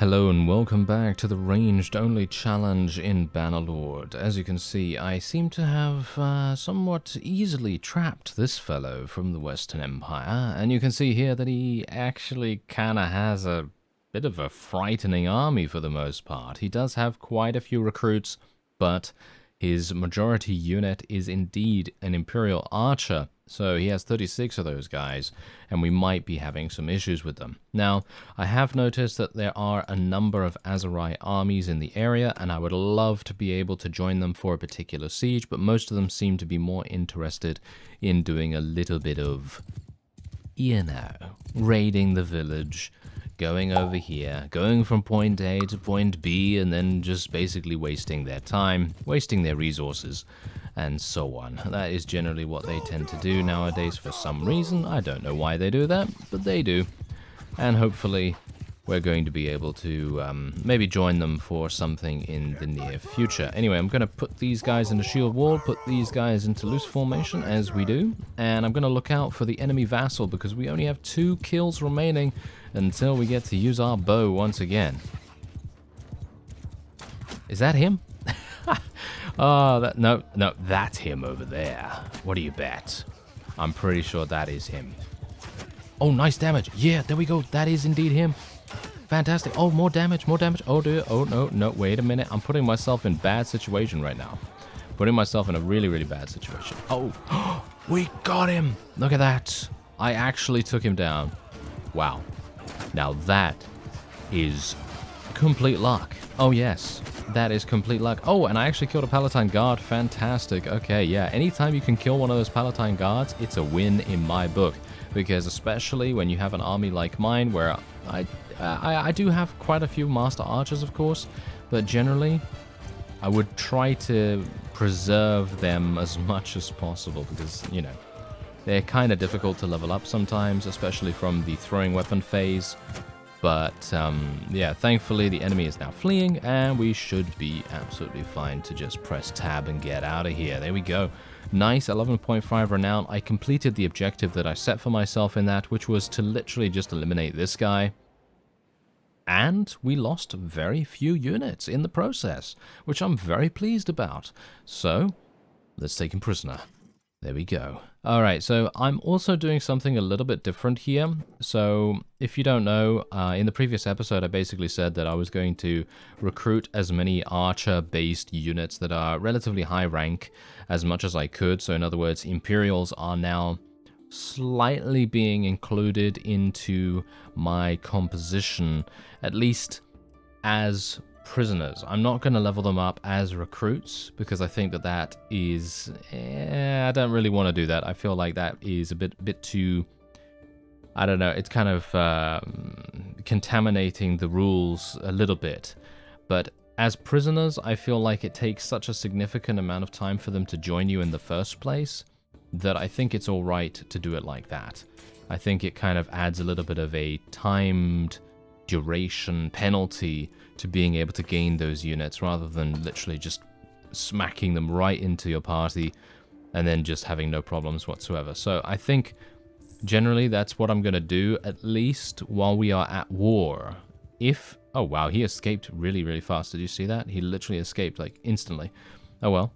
Hello and welcome back to the ranged only challenge in Bannerlord. As you can see, I seem to have somewhat easily trapped this fellow from the Western Empire, and you can see here that he actually kinda has a bit of a frightening army for the most part. He does have quite a few recruits, but his majority unit is indeed an Imperial Archer, so he has 36 of those guys, and we might be having some issues with them. Now, I have noticed that there are a number of Aserai armies in the area, and I would love to be able to join them for a particular siege, but most of them seem to be more interested in doing a little bit of, you know, raiding the village, going over here, going from point A to point B, and then just basically wasting their time, wasting their resources, and so on. That is generally what they tend to do nowadays for some reason. I don't know why they do that, but they do. And hopefully we're going to be able to maybe join them for something in the near future. Anyway, I'm going to put these guys into shield wall, put these guys into loose formation as we do, and I'm going to look out for the enemy vassal because we only have 2 kills remaining until we get to use our bow once again. Is that him? Oh, no, that's him over there. What do you bet? I'm pretty sure that is him. Oh, nice damage. Yeah, there we go. That is indeed him. Fantastic. Oh, more damage, more damage. Oh, dear. Oh, no, wait a minute. I'm putting myself in bad situation right now. Putting myself in a really, really bad situation. Oh, we got him. Look at that. I actually took him down. Wow. Now that is complete luck. Oh, yes. That is complete luck. Oh, and I actually killed a Palatine Guard. Fantastic. Okay, yeah. Anytime you can kill one of those Palatine Guards, it's a win in my book. Because especially when you have an army like mine, where I do have quite a few Master Archers, of course, but generally, I would try to preserve them as much as possible because, you know, they're kind of difficult to level up sometimes, especially from the throwing weapon phase. But, yeah, thankfully the enemy is now fleeing, and we should be absolutely fine to just press tab and get out of here. There we go. Nice, 11.5 renown. I completed the objective that I set for myself in that, which was to literally just eliminate this guy. And we lost very few units in the process, which I'm very pleased about. So, let's take him prisoner. There we go. Alright, so I'm also doing something a little bit different here. So, if you don't know, in the previous episode I basically said that I was going to recruit as many archer-based units that are relatively high rank as much as I could. So in other words, Imperials are now slightly being included into my composition, at least as prisoners. I'm not going to level them up as recruits because I think that is I don't really want to do that. I feel like that is a bit too, I don't know, it's kind of contaminating the rules a little bit. But as prisoners, I feel like it takes such a significant amount of time for them to join you in the first place that I think it's all right to do it like that. I think it kind of adds a little bit of a timed duration penalty to being able to gain those units rather than literally just smacking them right into your party and then just having no problems whatsoever. So I think generally that's what I'm going to do, at least while we are at war. If... oh wow, he escaped really, really fast. Did you see that? He literally escaped like instantly. Oh well,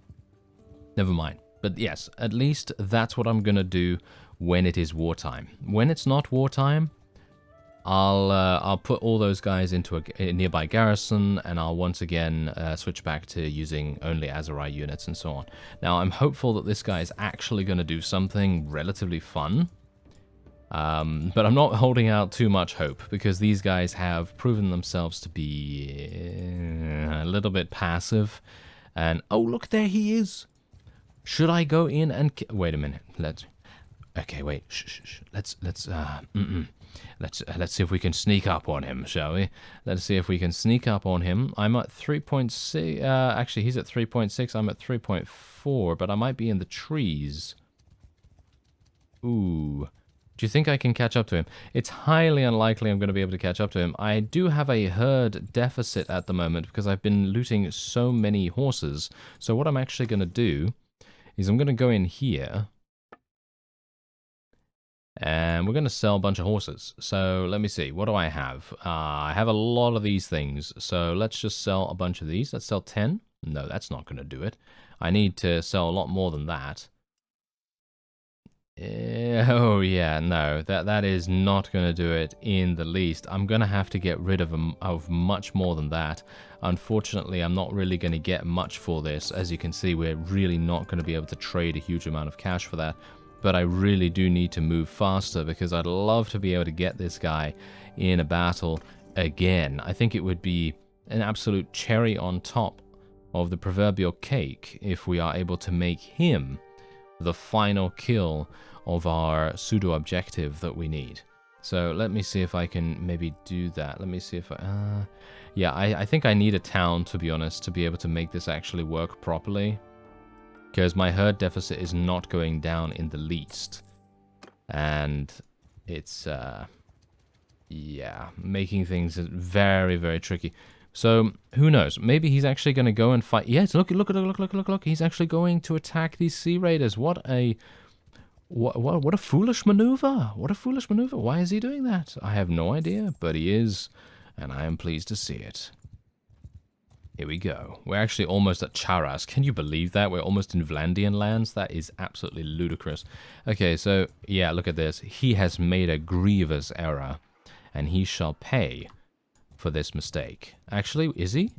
never mind. But yes, at least that's what I'm going to do when it is wartime. When it's not wartime, I'll put all those guys into a nearby garrison, and I'll once again switch back to using only Aserai units and so on. Now, I'm hopeful that this guy is actually going to do something relatively fun, but I'm not holding out too much hope, because these guys have proven themselves to be a little bit passive, and oh, look, there he is! Should I go in and... wait a minute, okay, wait, shh. Let's see if we can sneak up on him, shall we? Let's see if we can sneak up on him. I'm at 3.6. Actually, he's at 3.6. I'm at 3.4, but I might be in the trees. Ooh. Do you think I can catch up to him? It's highly unlikely I'm going to be able to catch up to him. I do have a herd deficit at the moment because I've been looting so many horses. So what I'm actually going to do is I'm going to go in here. And we're going to sell a bunch of horses. So let me see. What do I have? I have a lot of these things. So let's just sell a bunch of these. Let's sell 10. No, that's not going to do it. I need to sell a lot more than that. Oh yeah, no, that is not going to do it in the least. I'm going to have to get rid of much more than that. Unfortunately, I'm not really going to get much for this. As you can see, we're really not going to be able to trade a huge amount of cash for that. But I really do need to move faster because I'd love to be able to get this guy in a battle again. I think it would be an absolute cherry on top of the proverbial cake if we are able to make him the final kill of our pseudo objective that we need. So let me see if I can maybe do that. Let me see if I yeah, I think I need a town, to be honest, to be able to make this actually work properly, because my herd deficit is not going down in the least, and it's yeah, making things very, very tricky. So who knows? Maybe he's actually going to go and fight. Yes, look! He's actually going to attack these sea raiders. What a foolish maneuver! What a foolish maneuver! Why is he doing that? I have no idea, but he is, and I am pleased to see it. Here we go. We're actually almost at Charas. Can you believe that? We're almost in Vlandian lands. That is absolutely ludicrous. Okay, so yeah, look at this. He has made a grievous error, and he shall pay for this mistake. Actually, is he?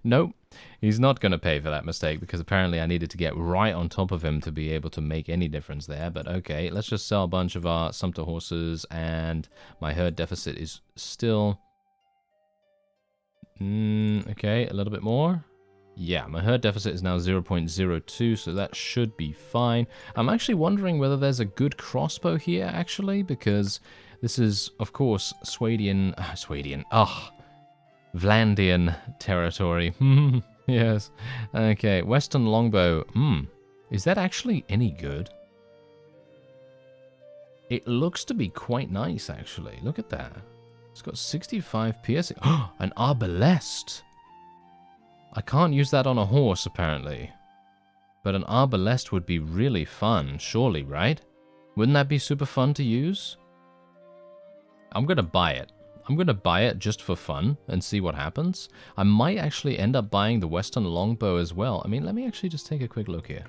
Nope. He's not going to pay for that mistake because apparently I needed to get right on top of him to be able to make any difference there. But okay, let's just sell a bunch of our sumpter horses, and my herd deficit is still... okay, a little bit more. Yeah, my herd deficit is now 0.02, so that should be fine. I'm actually wondering whether there's a good crossbow here, actually, because this is, of course, Vlandian territory. Yes. Okay, Western longbow. Is that actually any good? It looks to be quite nice, actually. Look at that. It's got 65 piercing. Oh, an arbalest. I can't use that on a horse, apparently. But an arbalest would be really fun, surely, right? Wouldn't that be super fun to use? I'm going to buy it. I'm going to buy it just for fun and see what happens. I might actually end up buying the Western longbow as well. I mean, let me actually just take a quick look here.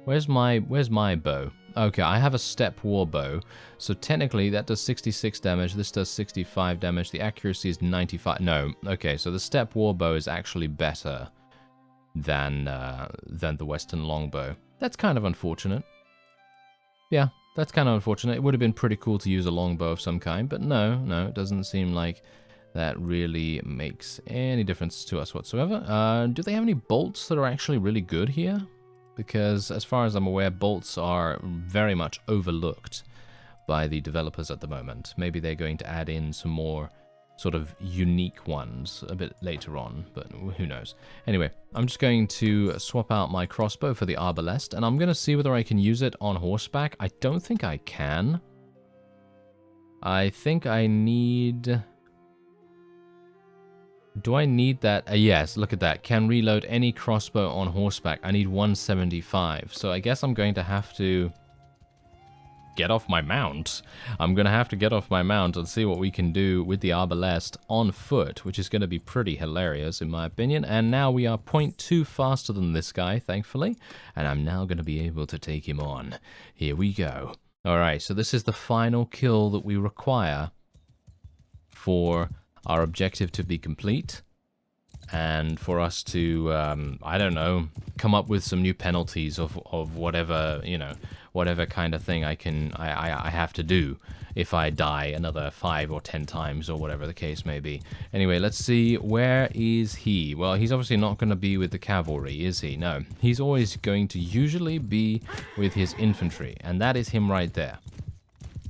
Where's my bow? Okay, I have a step war bow. So technically that does 66 damage. This does 65 damage. The accuracy is 95. No, okay, so the step war bow is actually better than the Western longbow. That's kind of unfortunate. Yeah, that's kind of unfortunate. It would have been pretty cool to use a longbow of some kind, but no, it doesn't seem like that really makes any difference to us whatsoever. Do they have any bolts that are actually really good here? Because as far as I'm aware, bolts are very much overlooked by the developers at the moment. Maybe they're going to add in some more sort of unique ones a bit later on, but who knows. Anyway, I'm just going to swap out my crossbow for the arbalest, and I'm going to see whether I can use it on horseback. I don't think I can. I think I need... Do I need that? Yes, look at that. Can reload any crossbow on horseback. I need 175. So I guess I'm going to have to get off my mount. I'm going to have to get off my mount and see what we can do with the arbalest on foot, which is going to be pretty hilarious in my opinion. And now we are 0.2 faster than this guy, thankfully. And I'm now going to be able to take him on. Here we go. Alright, so this is the final kill that we require for our objective to be complete, and for us to, I don't know, come up with some new penalties of whatever, you know, whatever kind of thing I have to do if I die another 5 or 10 times or whatever the case may be. Anyway, let's see, where is he? Well, he's obviously not going to be with the cavalry, is he? No, he's always going to usually be with his infantry, and that is him right there.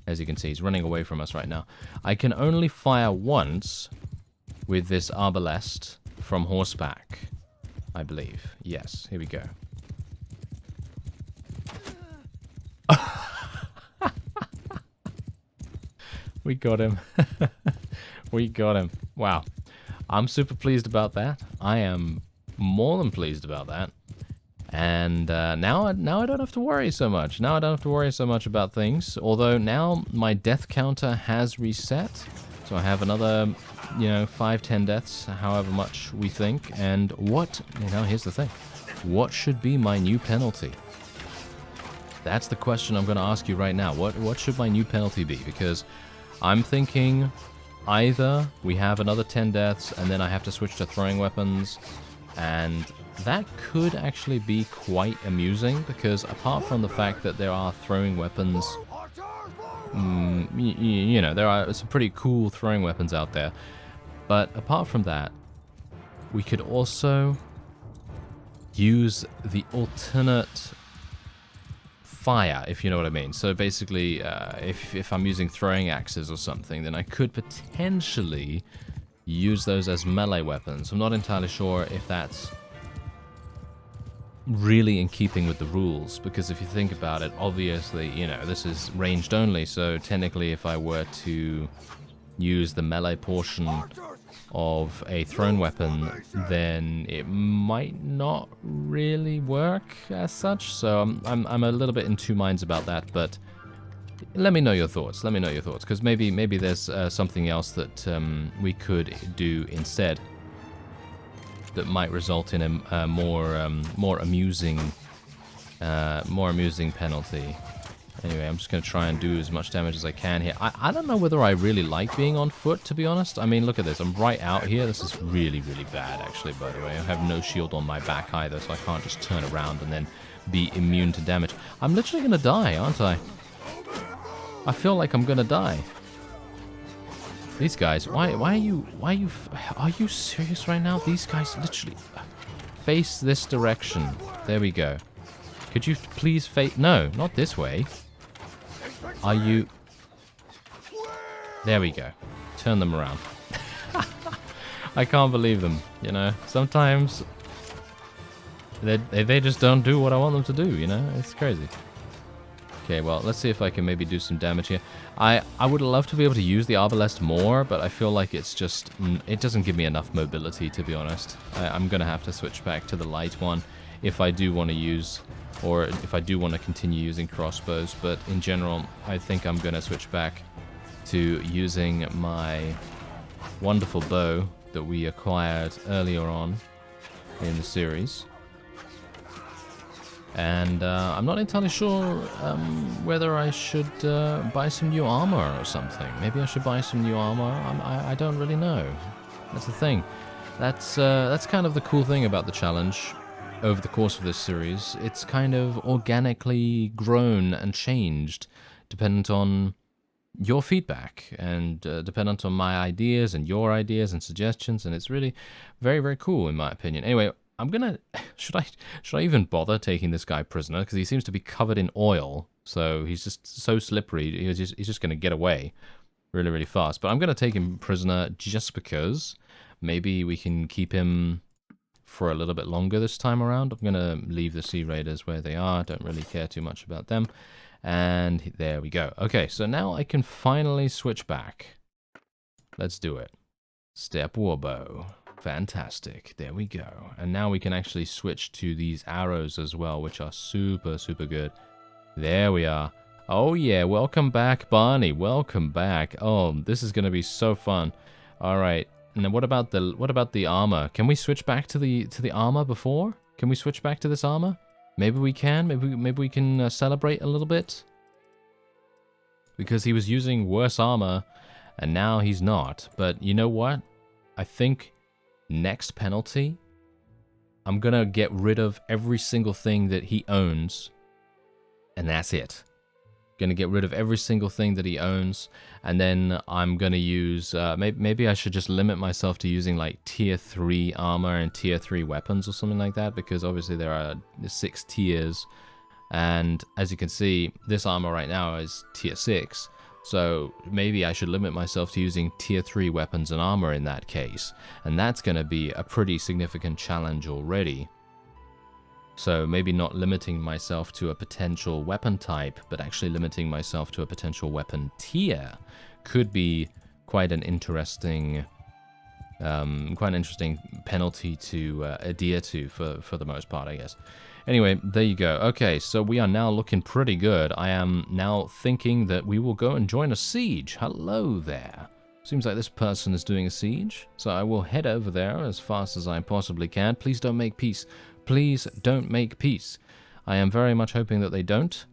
As you can see, he's running away from us right now. I can only fire once with this arbalest from horseback, I believe. Yes, here we go. We got him. We got him. Wow. I'm super pleased about that. I am more than pleased about that. And now I don't have to worry so much. Now I don't have to worry so much about things. Although now my death counter has reset. So I have another, 5, 10 deaths, however much we think. And what, here's the thing. What should be my new penalty? That's the question I'm going to ask you right now. What should my new penalty be? Because I'm thinking either we have another 10 deaths and then I have to switch to throwing weapons, and that could actually be quite amusing, because apart from the fact that there are throwing weapons, there are some pretty cool throwing weapons out there, but apart from that, we could also use the alternate fire, if you know what I mean. So basically, if I'm using throwing axes or something, then I could potentially use those as melee weapons. I'm not entirely sure if that's really in keeping with the rules, because if you think about it, obviously, this is ranged only, so technically if I were to use the melee portion of a thrown weapon, then it might not really work as such. So I'm a little bit in two minds about that, but let me know your thoughts. Because maybe there's something else that we could do instead that might result in a more amusing penalty. Anyway, I'm just going to try and do as much damage as I can here. I don't know whether I really like being on foot, to be honest. I mean, look at this. I'm right out here. This is really, really bad, actually, by the way. I have no shield on my back either, so I can't just turn around and then be immune to damage. I'm literally going to die, aren't I? I feel like I'm going to die. These guys, why are you serious right now? These guys literally face this direction. There we go. Could you please face... No, not this way. Are you... There we go. Turn them around. I can't believe them, Sometimes they just don't do what I want them to do, It's crazy. Okay, well, let's see if I can maybe do some damage here. I would love to be able to use the arbalest more, but I feel like it's just... It doesn't give me enough mobility, to be honest. I'm going to have to switch back to the light one if I do want to use... Or if I do want to continue using crossbows, but in general, I think I'm going to switch back to using my wonderful bow that we acquired earlier on in the series. And I'm not entirely sure whether I should buy some new armor or something. Maybe I should buy some new armor. I don't really know. That's the thing. That's kind of the cool thing about the challenge. Over the course of this series, it's kind of organically grown and changed, dependent on your feedback and dependent on my ideas and your ideas and suggestions, and it's really very, very cool in my opinion. Anyway, I'm gonna... Should I even bother taking this guy prisoner? Because he seems to be covered in oil, so he's just so slippery. He's just gonna get away really, really fast. But I'm gonna take him prisoner just because maybe we can keep him for a little bit longer this time around. I'm going to leave the Sea Raiders where they are. Don't really care too much about them. And there we go. Okay, so now I can finally switch back. Let's do it. Step Warbow. Fantastic. There we go. And now we can actually switch to these arrows as well, which are super, super good. There we are. Oh yeah, welcome back, Barney. Welcome back. Oh, this is going to be so fun. All right. And then what about the armor? Can we switch back to the armor before? Can we switch back to this armor? Maybe we can. Maybe we can celebrate a little bit. Because he was using worse armor, and now he's not. But you know what? I think next penalty, I'm gonna get rid of every single thing that he owns, and that's it. Gonna get rid of every single thing that he owns, and then I'm gonna use maybe I should just limit myself to using like tier 3 armor and tier 3 weapons or something like that, because obviously there are 6 tiers, and as you can see, this armor right now is tier 6, so maybe I should limit myself to using tier 3 weapons and armor in that case, and that's gonna be a pretty significant challenge already. So maybe not limiting myself to a potential weapon type, but actually limiting myself to a potential weapon tier could be quite an interesting Quite an interesting penalty to adhere to for the most part, I guess. Anyway, there you go. Okay, so we are now looking pretty good. I am now thinking that we will go and join a siege. Hello there. Seems like this person is doing a siege, so I will head over there as fast as I possibly can. Please don't make peace. Please don't make peace. I am very much hoping that they don't.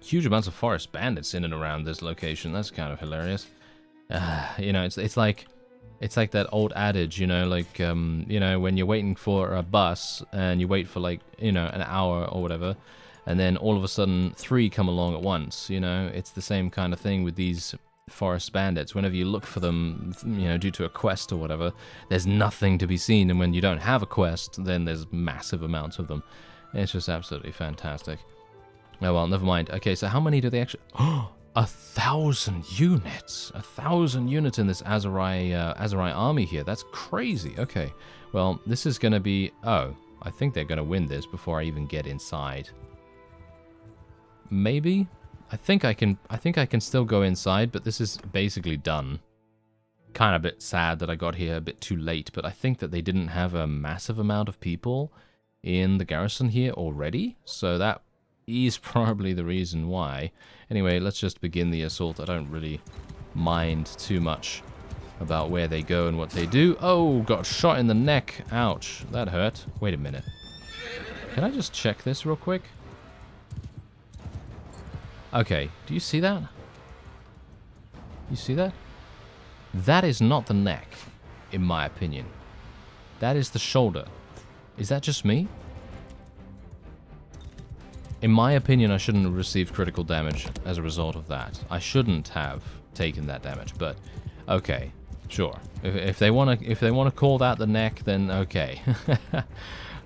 Huge amounts of forest bandits in and around this location. That's kind of hilarious. You know, it's like that old adage, you know, like you know, when you're waiting for a bus and you wait for like, you know, an hour or whatever, and then all of a sudden 3 come along at once. You know, it's the same kind of thing with these forest bandits. Whenever you look for them, you know, due to a quest or whatever, there's nothing to be seen, and when you don't have a quest, then there's massive amounts of them. It's just absolutely fantastic. Oh well, never mind. Okay, so how many do they actually... Oh, 1,000 units! 1,000 units in this Azurai army here. That's crazy. Okay, well, this is gonna be... Oh, I think they're gonna win this before I even get inside. Maybe? I think I can still go inside, but this is basically done. Kind of a bit sad that I got here a bit too late, but I think that they didn't have a massive amount of people in the garrison here already, so that is probably the reason why. Anyway, let's just begin the assault. I don't really mind too much about where they go and what they do. Oh, got shot in the neck. Ouch, that hurt. Wait a minute. Can I just check this real quick? Okay, do you see that? You see that? That is not the neck, in my opinion. That is the shoulder. Is that just me? In my opinion, I shouldn't have received critical damage as a result of that. I shouldn't have taken that damage, but okay, sure. If they wanna call that the neck, then okay.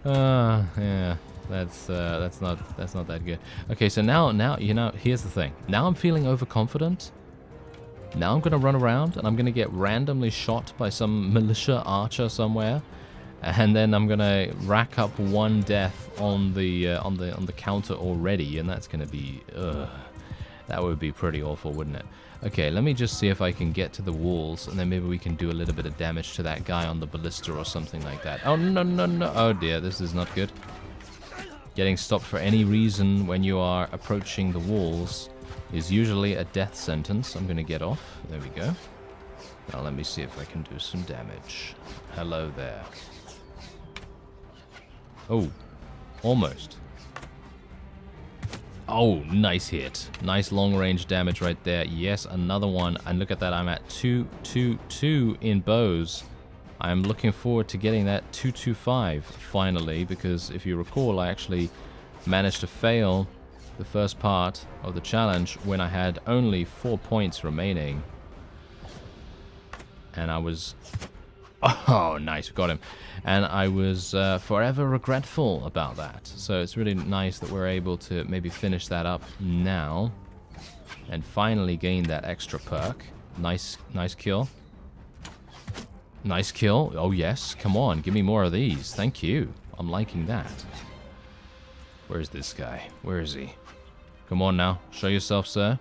Yeah, that's not that good. Okay, so now you know, here's the thing. Now I'm feeling overconfident. Now I'm gonna run around and I'm gonna get randomly shot by some militia archer somewhere. And then I'm gonna rack up 1 death on the counter already, and that's gonna be that would be pretty awful, wouldn't it? Okay, let me just see if I can get to the walls, and then maybe we can do a little bit of damage to that guy on the ballista or something like that. Oh no no no! Oh dear, this is not good. Getting stopped for any reason when you are approaching the walls is usually a death sentence. I'm gonna get off. There we go. Now let me see if I can do some damage. Hello there. Oh, almost. Oh, nice hit. Nice long-range damage right there. Yes, another one. And look at that, I'm at 222 in bows. I'm looking forward to getting that 225 finally, because if you recall, I actually managed to fail the first part of the challenge when I had only 4 points remaining. And I was... Oh, nice, got him. And I was forever regretful about that. So it's really nice that we're able to maybe finish that up now. And finally gain that extra perk. Nice kill. Nice kill. Oh, yes. Come on, give me more of these. Thank you. I'm liking that. Where's this guy? Where is he? Come on now. Show yourself, sir.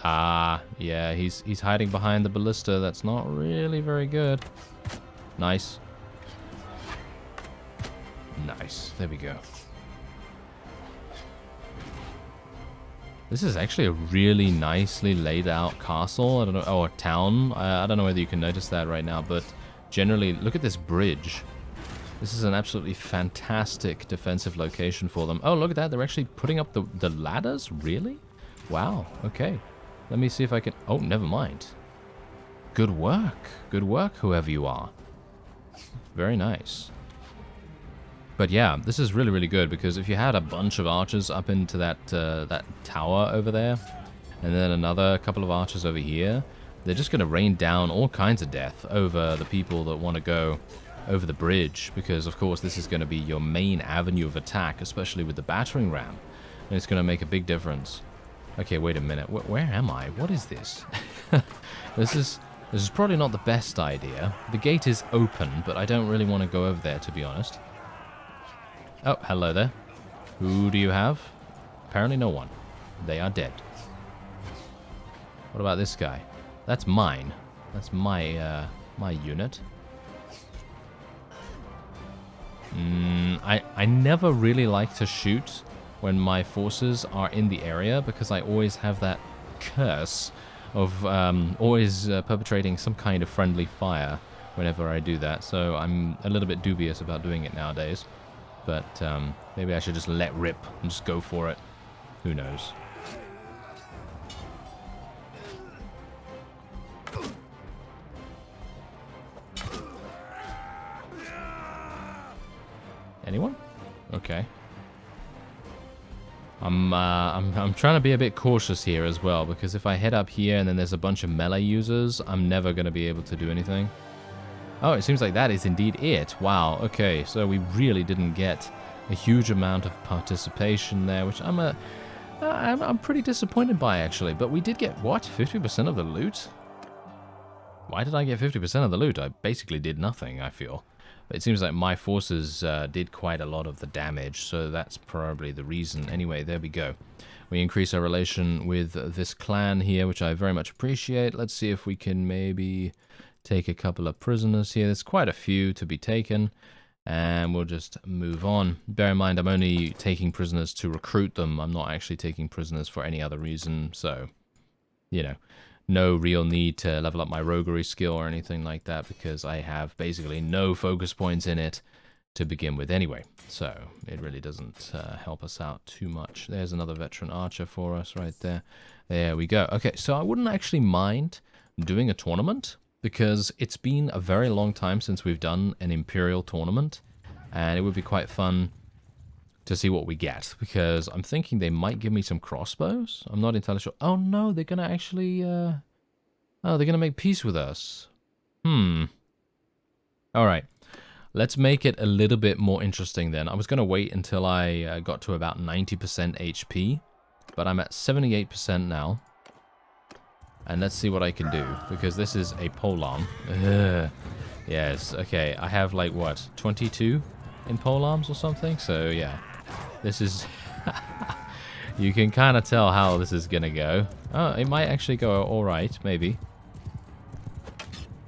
Ah, yeah, he's hiding behind the ballista. That's not really very good. Nice. Nice. There we go. This is actually a really nicely laid out castle. I don't know. Oh, a town. I don't know whether you can notice that right now, but generally, look at this bridge. This is an absolutely fantastic defensive location for them. Oh, look at that. They're actually putting up the ladders? Really? Wow. Okay. Let me see if I can... Oh, never mind. Good work. Good work, whoever you are. Very nice. But yeah, this is really, really good, because if you had a bunch of archers up into that tower over there, and then another couple of archers over here, they're just going to rain down all kinds of death over the people that want to go over the bridge, because of course this is going to be your main avenue of attack, especially with the battering ram, and it's going to make a big difference. Okay, wait a minute. Where am I? What is this? This is probably not the best idea. The gate is open, but I don't really want to go over there, to be honest. Oh, hello there. Who do you have? Apparently no one. They are dead. What about this guy? That's mine. That's my, my unit. I never really like to shoot when my forces are in the area because I always have that curse of always perpetrating some kind of friendly fire whenever I do that. So I'm a little bit dubious about doing it nowadays. But maybe I should just let rip and just go for it. Who knows? Anyone? Okay. I'm trying to be a bit cautious here as well, because if I head up here and then there's a bunch of melee users, I'm never going to be able to do anything. Oh, it seems like that is indeed it. Wow, okay, so we really didn't get a huge amount of participation there, which I'm pretty disappointed by, actually. But we did get, what, 50% of the loot? Why did I get 50% of the loot? I basically did nothing, I feel. It seems like my forces did quite a lot of the damage, so that's probably the reason. Anyway, there we go. We increase our relation with this clan here, which I very much appreciate. Let's see if we can maybe take a couple of prisoners here. There's quite a few to be taken, and we'll just move on. Bear in mind, I'm only taking prisoners to recruit them. I'm not actually taking prisoners for any other reason, so, you know. No real need to level up my roguery skill or anything like that because I have basically no focus points in it to begin with anyway. So it really doesn't help us out too much. There's another veteran archer for us right there. There we go. Okay, so I wouldn't actually mind doing a tournament because it's been a very long time since we've done an Imperial tournament, and it would be quite fun to see what we get, because I'm thinking they might give me some crossbows. I'm not entirely sure. Oh no, they're gonna actually, oh, they're gonna make peace with us. Alright, let's make it a little bit more interesting then. I was gonna wait until I got to about 90% HP, but I'm at 78% now. And let's see what I can do, because this is a polearm. Yes, okay, I have like, what, 22 in polearms or something? So yeah. This is... you can kind of tell how this is going to go. Oh, it might actually go alright, maybe.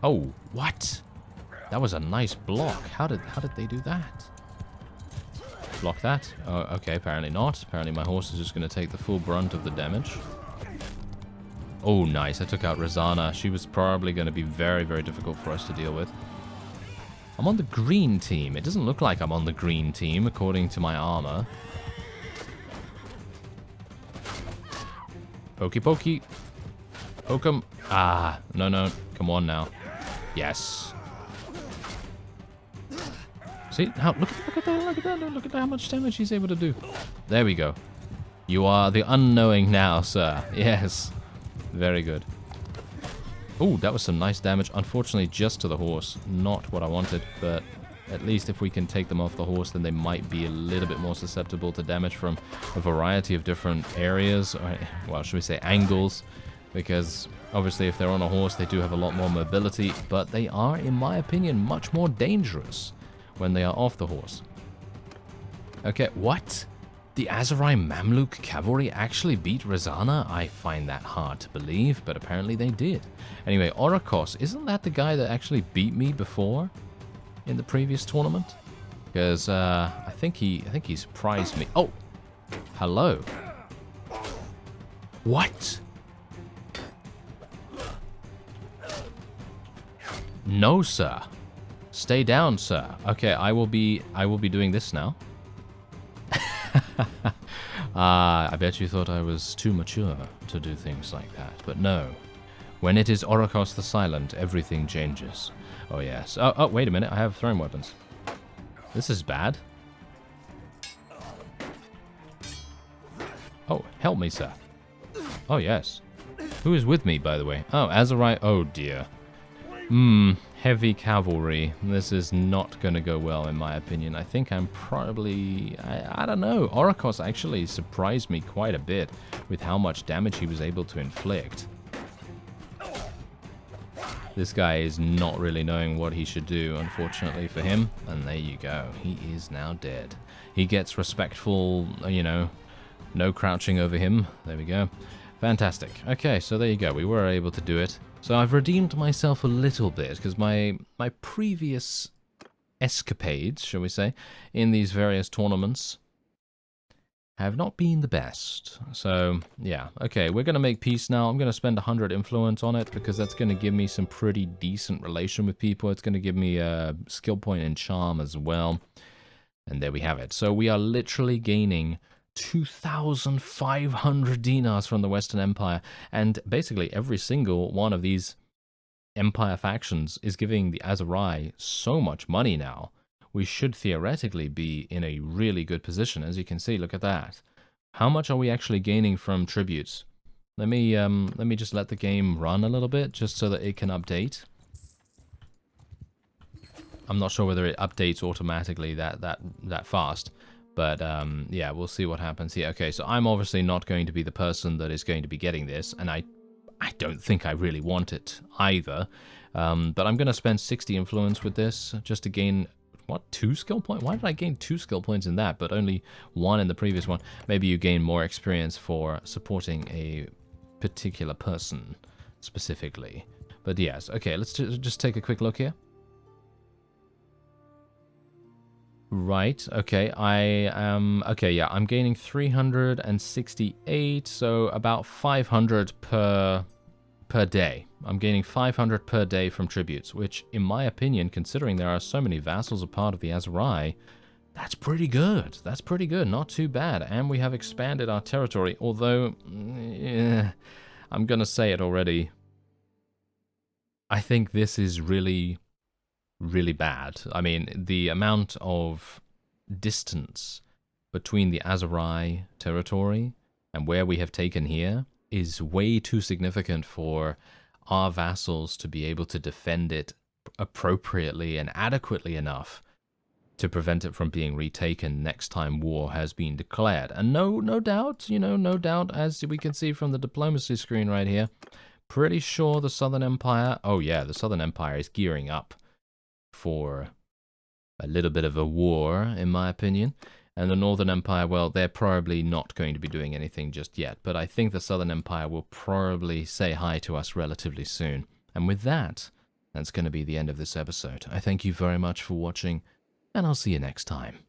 Oh, what? That was a nice block. How did they do that? Block that? Oh, okay, apparently not. Apparently my horse is just going to take the full brunt of the damage. Oh, nice. I took out Rosanna. She was probably going to be very, very difficult for us to deal with. I'm on the green team. It doesn't look like I'm on the green team, according to my armor. Pokey pokey. Poke him. Ah, no. Come on now. Yes. See? How, look at that. Look at how much damage he's able to do. There we go. You are the unknowing now, sir. Yes. Very good. Oh, that was some nice damage. Unfortunately, just to the horse. Not what I wanted, but at least if we can take them off the horse, then they might be a little bit more susceptible to damage from a variety of different areas, or, well, should we say angles, because obviously if they're on a horse, they do have a lot more mobility, but they are, in my opinion, much more dangerous when they are off the horse. Okay, what? The Azurai Mamluk cavalry actually beat Rosanna? I find that hard to believe, but apparently they did. Anyway, Orikos, isn't that the guy that actually beat me before in the previous tournament? Because I think he surprised me. Oh, hello. What? No, sir. Stay down, sir. Okay, I will be doing this now. I bet you thought I was too mature to do things like that, but no. When it is Orikos the Silent, everything changes. Oh yes. Oh, wait a minute, I have throwing weapons. This is bad. Oh, help me, sir. Oh yes. Who is with me, by the way? Oh, Azurai. Oh dear. Heavy cavalry. This is not going to go well, in my opinion. I think I'm probably... I don't know. Orikos actually surprised me quite a bit with how much damage he was able to inflict. This guy is not really knowing what he should do, unfortunately for him. And there you go. He is now dead. He gets respectful, you know, no crouching over him. There we go. Fantastic. Okay, so there you go. We were able to do it. So I've redeemed myself a little bit because my previous escapades, shall we say, in these various tournaments have not been the best. So, yeah. Okay, we're going to make peace now. I'm going to spend 100 influence on it because that's going to give me some pretty decent relation with people. It's going to give me a skill point in charm as well. And there we have it. So we are literally gaining 2,500 dinars from the Western Empire. And basically every single one of these Empire factions is giving the Aserai so much money now. We should theoretically be in a really good position. As you can see, look at that. How much are we actually gaining from tributes? Let me just let the game run a little bit, just so that it can update. I'm not sure whether it updates automatically that fast, but yeah, we'll see what happens here. Okay, so I'm obviously not going to be the person that is going to be getting this, and I don't think I really want it either. But I'm going to spend 60 influence with this just to gain. What, 2 skill points? Why did I gain 2 skill points in that, but only 1 in the previous one? Maybe you gain more experience for supporting a particular person specifically. But yes, okay, let's just take a quick look here. Right, okay, okay, yeah, I'm gaining 368, so about 500 per day. I'm gaining 500 per day from tributes, which, in my opinion, considering there are so many vassals a part of the Aserai, that's pretty good. That's pretty good, not too bad. And we have expanded our territory, although, I'm gonna say it already. I think this is really, really bad. I mean, the amount of distance between the Aserai territory and where we have taken here is way too significant for our vassals to be able to defend it appropriately and adequately enough to prevent it from being retaken next time war has been declared. And no doubt, no doubt, as we can see from the diplomacy screen right here, pretty sure the Southern Empire, oh yeah, the Southern Empire is gearing up for a little bit of a war, in my opinion. And the Northern Empire, well, they're probably not going to be doing anything just yet, but I think the Southern Empire will probably say hi to us relatively soon. And with that, that's going to be the end of this episode. I thank you very much for watching, and I'll see you next time.